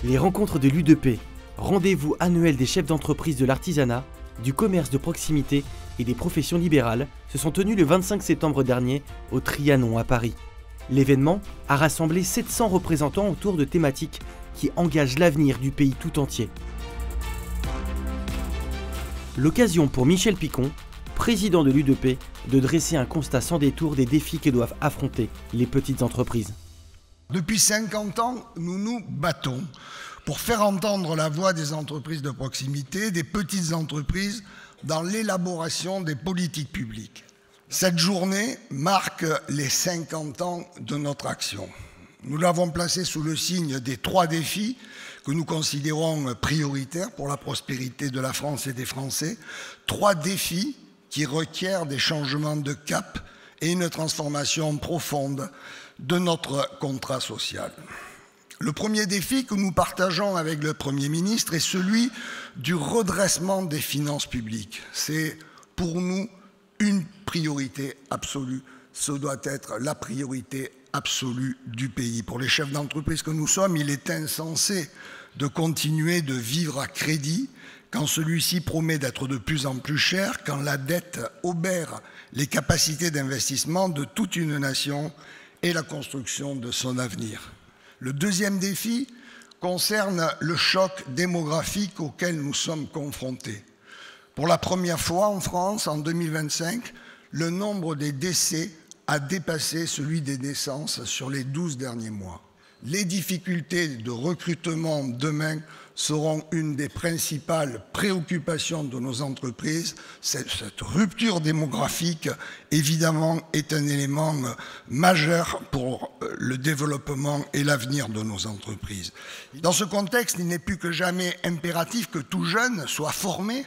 Les rencontres de l'U2P, rendez-vous annuel des chefs d'entreprise de l'artisanat, du commerce de proximité et des professions libérales, se sont tenues le 25 septembre dernier au Trianon à Paris. L'événement a rassemblé 700 représentants autour de thématiques qui engagent l'avenir du pays tout entier. L'occasion pour Michel Picon, président de l'U2P, de dresser un constat sans détour des défis que doivent affronter les petites entreprises. Depuis 50 ans, nous nous battons pour faire entendre la voix des entreprises de proximité, des petites entreprises, dans l'élaboration des politiques publiques. Cette journée marque les 50 ans de notre action. Nous l'avons placée sous le signe des 3 défis que nous considérons prioritaires pour la prospérité de la France et des Français. 3 défis qui requièrent des changements de cap et une transformation profonde de notre contrat social. Le premier défi que nous partageons avec le Premier ministre est celui du redressement des finances publiques. C'est pour nous une priorité absolue. Ce doit être la priorité absolue du pays. Pour les chefs d'entreprise que nous sommes, il est insensé de continuer de vivre à crédit quand celui-ci promet d'être de plus en plus cher, quand la dette obère les capacités d'investissement de toute une nation et la construction de son avenir. Le deuxième défi concerne le choc démographique auquel nous sommes confrontés. Pour la première fois en France, en 2025, le nombre des décès a dépassé celui des naissances sur les 12 derniers mois. Les difficultés de recrutement demain seront une des principales préoccupations de nos entreprises. Cette rupture démographique, évidemment, est un élément majeur pour le développement et l'avenir de nos entreprises. Dans ce contexte, il n'est plus que jamais impératif que tout jeune soit formé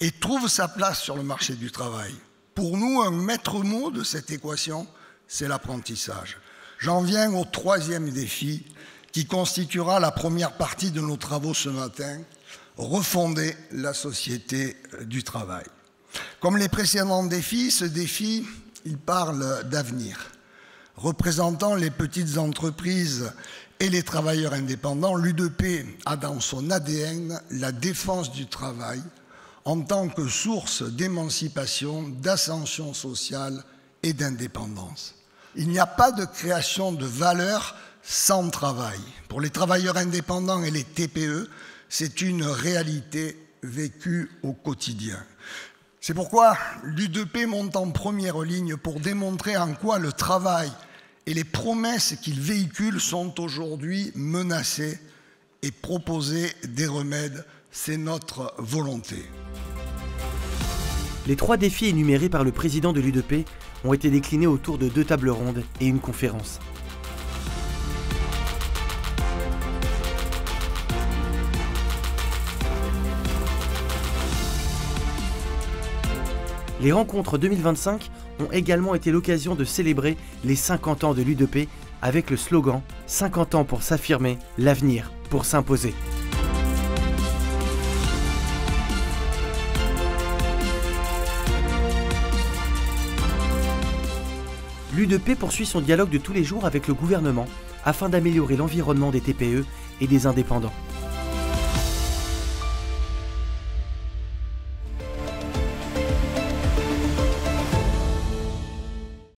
et trouve sa place sur le marché du travail. Pour nous, un maître mot de cette équation, c'est l'apprentissage. J'en viens au 3e défi qui constituera la première partie de nos travaux ce matin, refonder la société du travail. Comme les précédents défis, ce défi, il parle d'avenir. Représentant les petites entreprises et les travailleurs indépendants, l'U2P a dans son ADN la défense du travail en tant que source d'émancipation, d'ascension sociale et d'indépendance. Il n'y a pas de création de valeur sans travail. Pour les travailleurs indépendants et les TPE, c'est une réalité vécue au quotidien. C'est pourquoi l'U2P monte en première ligne pour démontrer en quoi le travail et les promesses qu'il véhicule sont aujourd'hui menacées et proposer des remèdes, c'est notre volonté. Les 3 défis énumérés par le président de l'U2P ont été déclinés autour de 2 tables rondes et une conférence. Les rencontres 2025 ont également été l'occasion de célébrer les 50 ans de l'U2P avec le slogan « 50 ans pour s'affirmer, l'avenir pour s'imposer ». L'U2P poursuit son dialogue de tous les jours avec le gouvernement afin d'améliorer l'environnement des TPE et des indépendants.